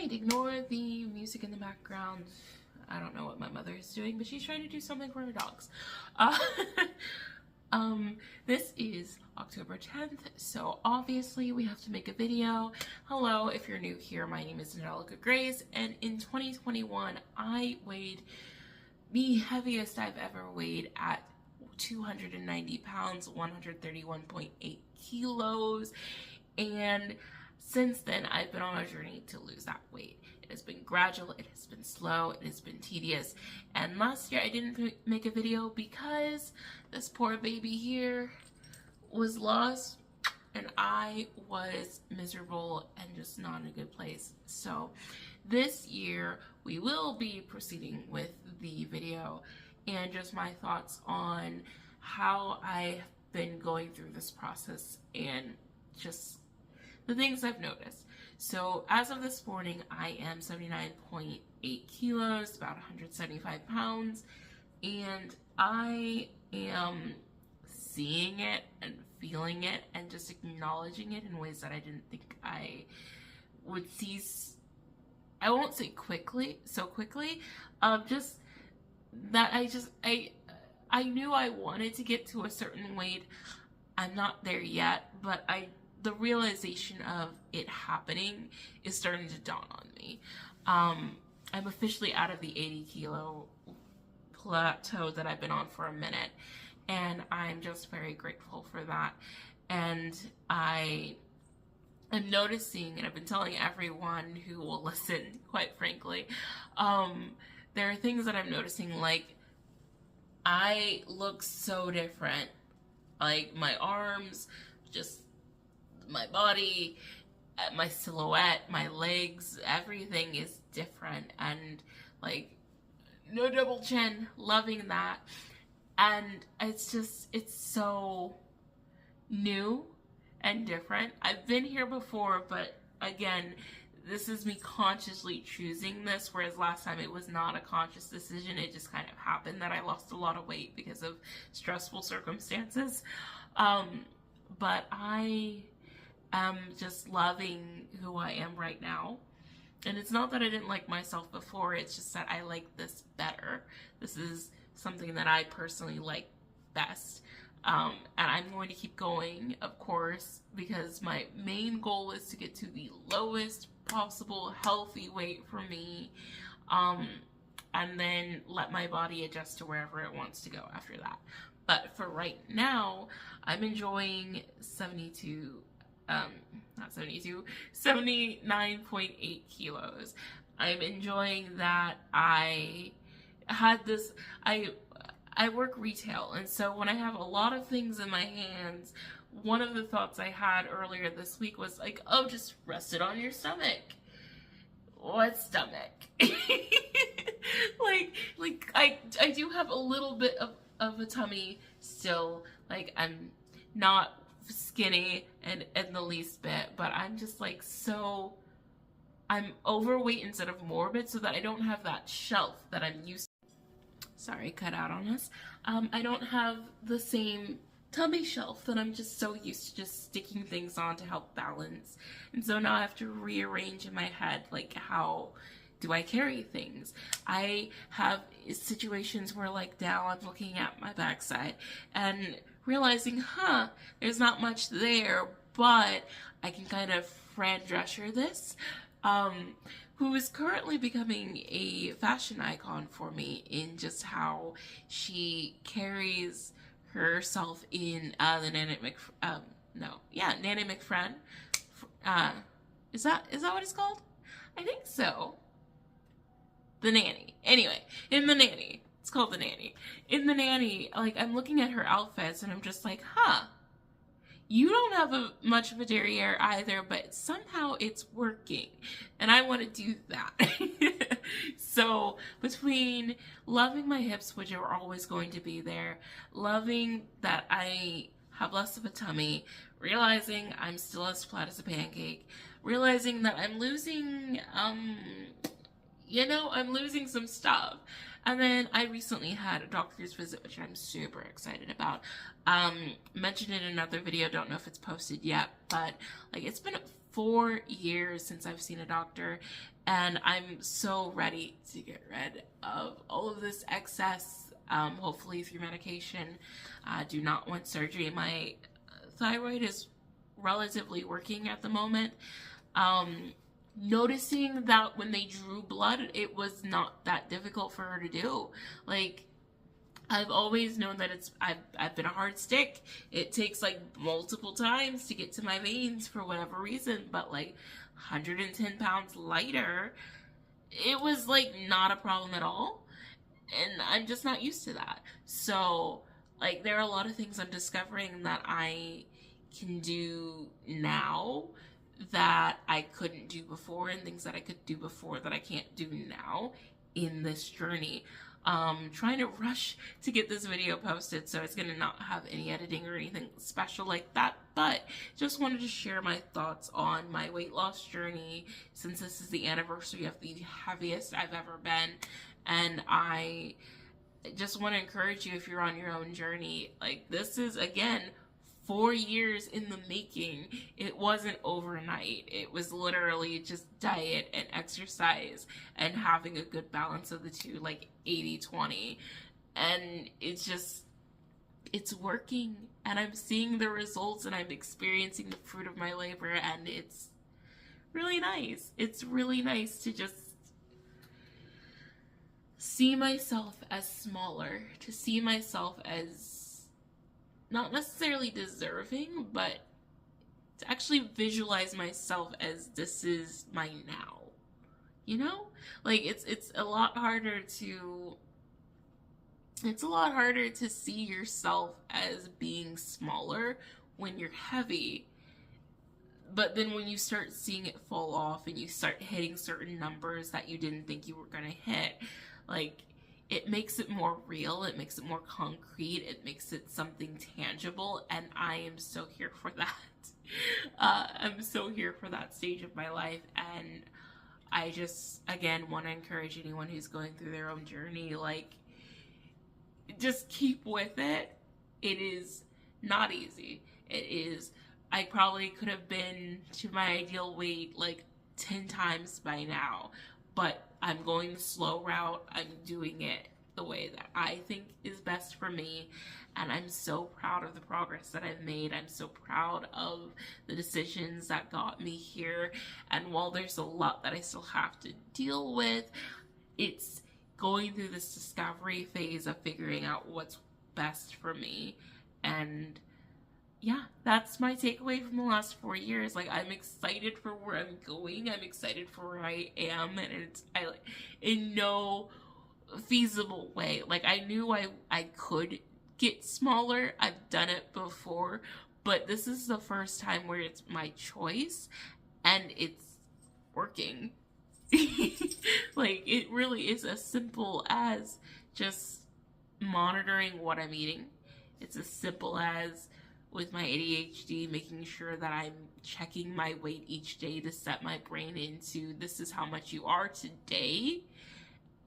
mind. Ignore the music in the background. I don't know what my mother is doing, but she's trying to do something for her dogs. This is October 10th, so obviously we have to make a video. Hello, if you're new here, my name is Angelica Grace, and in 2021, I weighed the heaviest I've ever weighed at 290 pounds, 131.8 kilos, and since then, I've been on a journey to lose that weight. It has been gradual, it has been slow, it has been tedious, and last year I didn't make a video because this poor baby here was lost, and I was miserable and just not in a good place. So this year, we will be proceeding with the video and just my thoughts on how I've been going through this process and just the things I've noticed. So as of this morning, I am 79.8 kilos, about 175 pounds, and I am seeing it and feeling it and just acknowledging it in ways that I didn't think I would see. I won't say so quickly, just that I knew I wanted to get to a certain weight. I'm not there yet, but the realization of it happening is starting to dawn on me. I'm officially out of the 80 kilo plateau that I've been on for a minute, and I'm just very grateful for that. And I am noticing, and I've been telling everyone who will listen, quite frankly, there are things that I'm noticing, like I look so different. Like my arms, just my body, my silhouette, my legs, everything is different, and like no double chin, loving that. And it's so new and different. I've been here before, but again, this is me consciously choosing this, whereas last time it was not a conscious decision. It just kind of happened that I lost a lot of weight because of stressful circumstances. But I am just loving who I am right now. And it's not that I didn't like myself before, it's just that I like this better. This is something that I personally like best. And I'm going to keep going, of course, because my main goal is to get to the lowest possible healthy weight for me, and then let my body adjust to wherever it wants to go after that. But for right now, I'm enjoying 79.8 kilos. I'm enjoying that I had this, I work retail, and so when I have a lot of things in my hands, one of the thoughts I had earlier this week was like, oh, just rest it on your stomach. What stomach? like I do have a little bit of a tummy still. Like I'm not skinny and in the least bit, but I'm just like I'm overweight instead of morbid, so that I don't have that shelf that I'm used to. Sorry, cut out on us. I don't have the same tummy shelf that I'm just so used to just sticking things on to help balance. And so now I have to rearrange in my head, like, how do I carry things? I have situations where, like, now I'm looking at my backside and realizing, there's not much there, but I can kind of Fran Drescher this, who is currently becoming a fashion icon for me in just how she carries herself in Nanny McFriend. Is that what it's called? I think so. The Nanny. Anyway, in The Nanny. It's called The Nanny. In The Nanny, like, I'm looking at her outfits and I'm just like, you don't have much of a derriere either, but somehow it's working. And I want to do that. So between loving my hips, which are always going to be there, loving that I have less of a tummy, realizing I'm still as flat as a pancake, realizing that I'm losing, I'm losing some stuff. And then I recently had a doctor's visit, which I'm super excited about. Mentioned in another video, don't know if it's posted yet, but like it's been 4 years since I've seen a doctor, and I'm so ready to get rid of all of this excess, hopefully through medication. I do not want surgery. My thyroid is relatively working at the moment. Noticing that when they drew blood, it was not that difficult for her to do. Like, I've always known that I've been a hard stick. It takes like multiple times to get to my veins for whatever reason, but like 110 pounds lighter, it was like not a problem at all. And I'm just not used to that. So like there are a lot of things I'm discovering that I can do now that I couldn't do before, and things that I could do before that I can't do now in this journey. Trying to rush to get this video posted, so it's gonna not have any editing or anything special like that, but just wanted to share my thoughts on my weight loss journey since this is the anniversary of the heaviest I've ever been. And I just want to encourage you, if you're on your own journey, like this is again 4 years in the making. It wasn't overnight. It was literally just diet and exercise and having a good balance of the two, like 80-20. And it's working, and I'm seeing the results, and I'm experiencing the fruit of my labor, and it's really nice. It's really nice to just see myself as smaller, to see myself as not necessarily deserving, but to actually visualize myself as this is my now, you know? Like it's a lot harder to see yourself as being smaller when you're heavy, but then when you start seeing it fall off and you start hitting certain numbers that you didn't think you were gonna hit, like it makes it more real, it makes it more concrete, it makes it something tangible, and I am so here for that. I'm so here for that stage of my life, and I just, again, want to encourage anyone who's going through their own journey, like, just keep with it. It is not easy. It is, I probably could have been to my ideal weight like 10 times by now, but I'm going the slow route. I'm doing it the way that I think is best for me, and I'm so proud of the progress that I've made. I'm so proud of the decisions that got me here, and while there's a lot that I still have to deal with, it's going through this discovery phase of figuring out what's best for me. And yeah, that's my takeaway from the last 4 years. Like, I'm excited for where I'm going. I'm excited for where I am, and in no feasible way. Like, I knew I could get smaller. I've done it before, but this is the first time where it's my choice, and it's working. Like, it really is as simple as just monitoring what I'm eating. It's as simple as, with my ADHD, making sure that I'm checking my weight each day to set my brain into, this is how much you are today,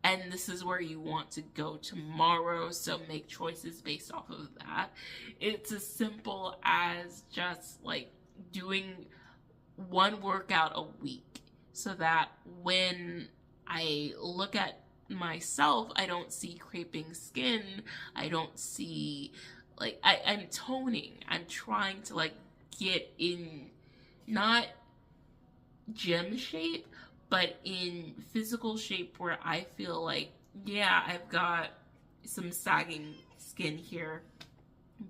and this is where you want to go tomorrow, so make choices based off of that. It's as simple as just like doing one workout a week, so that when I look at myself, I don't see creping skin, I don't see, like, I'm toning. I'm trying to, like, get in, not gym shape, but in physical shape where I feel like, yeah, I've got some sagging skin here,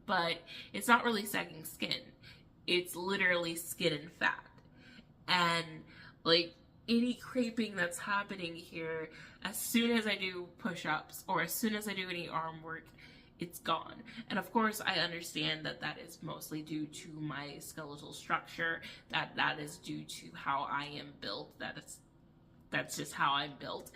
but it's not really sagging skin. It's literally skin and fat. And, like, any creping that's happening here, as soon as I do push-ups or as soon as I do any arm work, it's gone. And of course, I understand that that is mostly due to my skeletal structure, that is due to how I am built, that's just how I'm built.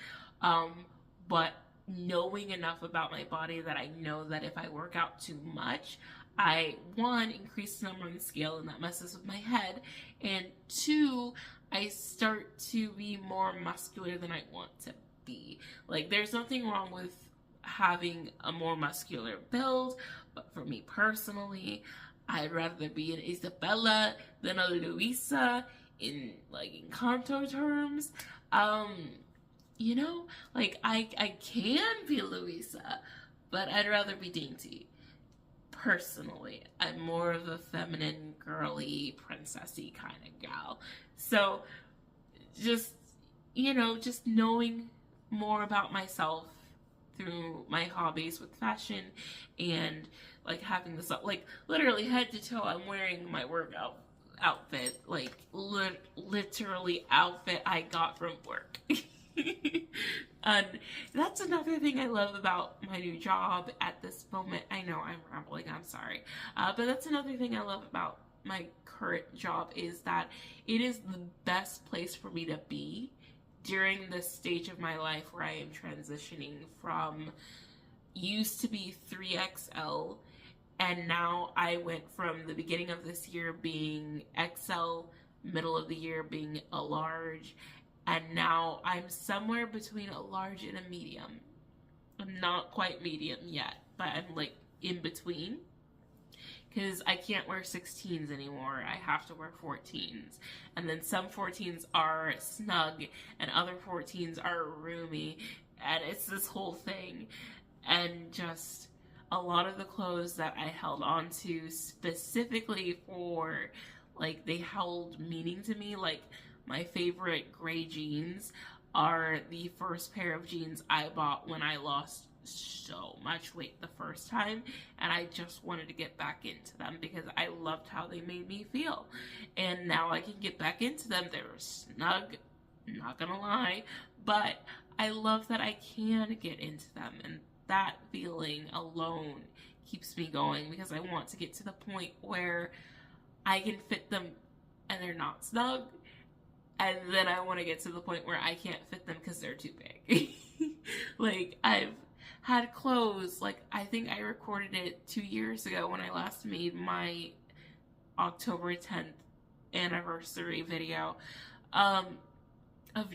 But knowing enough about my body that I know that if I work out too much, I, one, increase the number on the scale, and that messes with my head, and two, I start to be more muscular than I want to be. Like, there's nothing wrong with having a more muscular build, but for me personally, I'd rather be an Isabella than a Luisa in Kanto terms. You know, like I can be Louisa, but I'd rather be dainty. Personally, I'm more of a feminine, girly, princessy kind of gal. So just, just knowing more about myself through my hobbies with fashion, and like having this, like literally head to toe, I'm wearing my workout outfit, like literally outfit I got from work. And that's another thing I love about my new job at this moment. I know I'm rambling, I'm sorry. But that's another thing I love about my current job, is that it is the best place for me to be during this stage of my life where I am transitioning from, used to be 3XL, and now I went from the beginning of this year being XL, middle of the year being a large, and now I'm somewhere between a large and a medium. I'm not quite medium yet, but I'm like in between, because I can't wear 16s anymore. I have to wear 14s. And then some 14s are snug and other 14s are roomy, and it's this whole thing. And just a lot of the clothes that I held on to specifically for, like, they held meaning to me. Like, my favorite gray jeans are the first pair of jeans I bought when I lost so much weight the first time, and I just wanted to get back into them because I loved how they made me feel. And now I can get back into them. They were snug, not gonna lie, but I love that I can get into them, and that feeling alone keeps me going, because I want to get to the point where I can fit them and they're not snug, and then I want to get to the point where I can't fit them because they're too big. Like, I've had clothes, like, I think I recorded it 2 years ago when I last made my October 10th anniversary video, of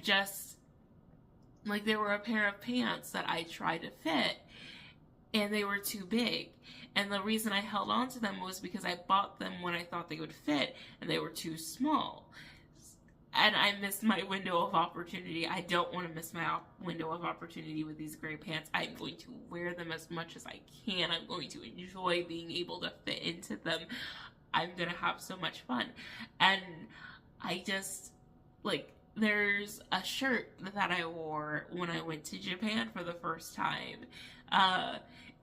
just, like, there were a pair of pants that I tried to fit, and they were too big. And the reason I held on to them was because I bought them when I thought they would fit, and they were too small. And I missed my window of opportunity. I don't want to miss my window of opportunity with these gray pants. I'm going to wear them as much as I can. I'm going to enjoy being able to fit into them. I'm going to have so much fun. And I just, like, there's a shirt that I wore when I went to Japan for the first time.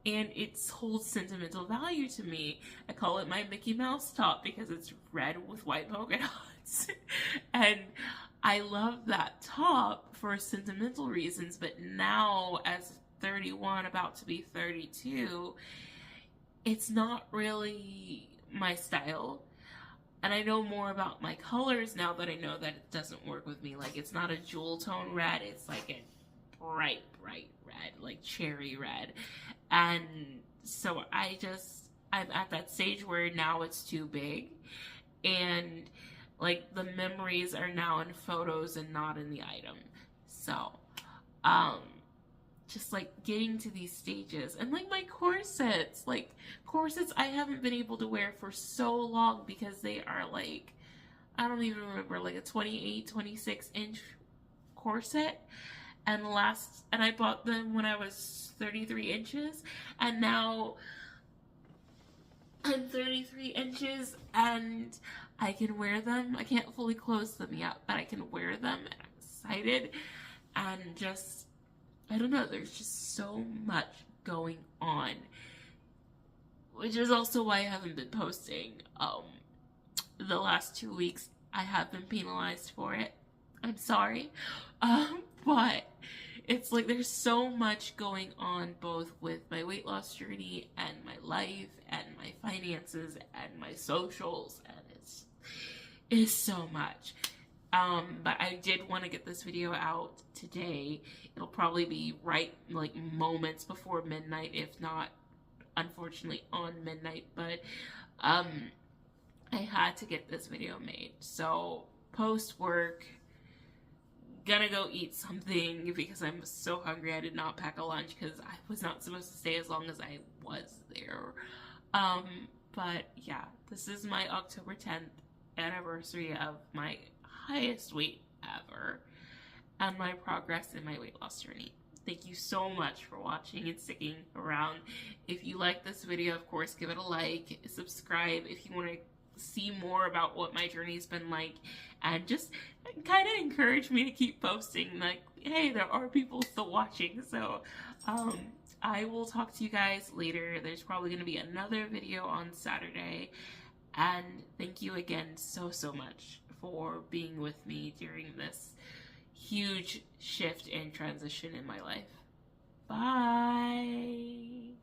And it holds sentimental value to me. I call it my Mickey Mouse top because it's red with white polka dots. And I love that top for sentimental reasons, but now as 31, about to be 32, it's not really my style. And I know more about my colors now that I know that it doesn't work with me. Like, it's not a jewel tone red, it's like a bright red, like cherry red. And so I'm at that stage where now it's too big, and like the memories are now in photos and not in the item. So just like getting to these stages, and like my corsets I haven't been able to wear for so long because they are like, I don't even remember, like a 28, 26 inch corset. And I bought them when I was 33 inches, and now I'm 33 inches and I can wear them. I can't fully close them yet, but I can wear them, and I'm excited. And just, I don't know, there's just so much going on, which is also why I haven't been posting. The last 2 weeks I have been penalized for it. I'm sorry. But it's like there's so much going on, both with my weight loss journey and my life and my finances and my socials, and it's so much. But I did want to get this video out today. It'll probably be right like moments before midnight, if not unfortunately on midnight, but I had to get this video made. So post work, gonna go eat something because I'm so hungry. I did not pack a lunch because I was not supposed to stay as long as I was there. But yeah, this is my October 10th anniversary of my highest weight ever and my progress in my weight loss journey. Thank you so much for watching and sticking around. If you like this video, of course, give it a like, subscribe if you want to see more about what my journey's been like, and just kind of encourage me to keep posting, like, hey, there are people still watching. So I will talk to you guys later. There's probably going to be another video on Saturday, and thank you again so much for being with me during this huge shift and transition in my life. Bye.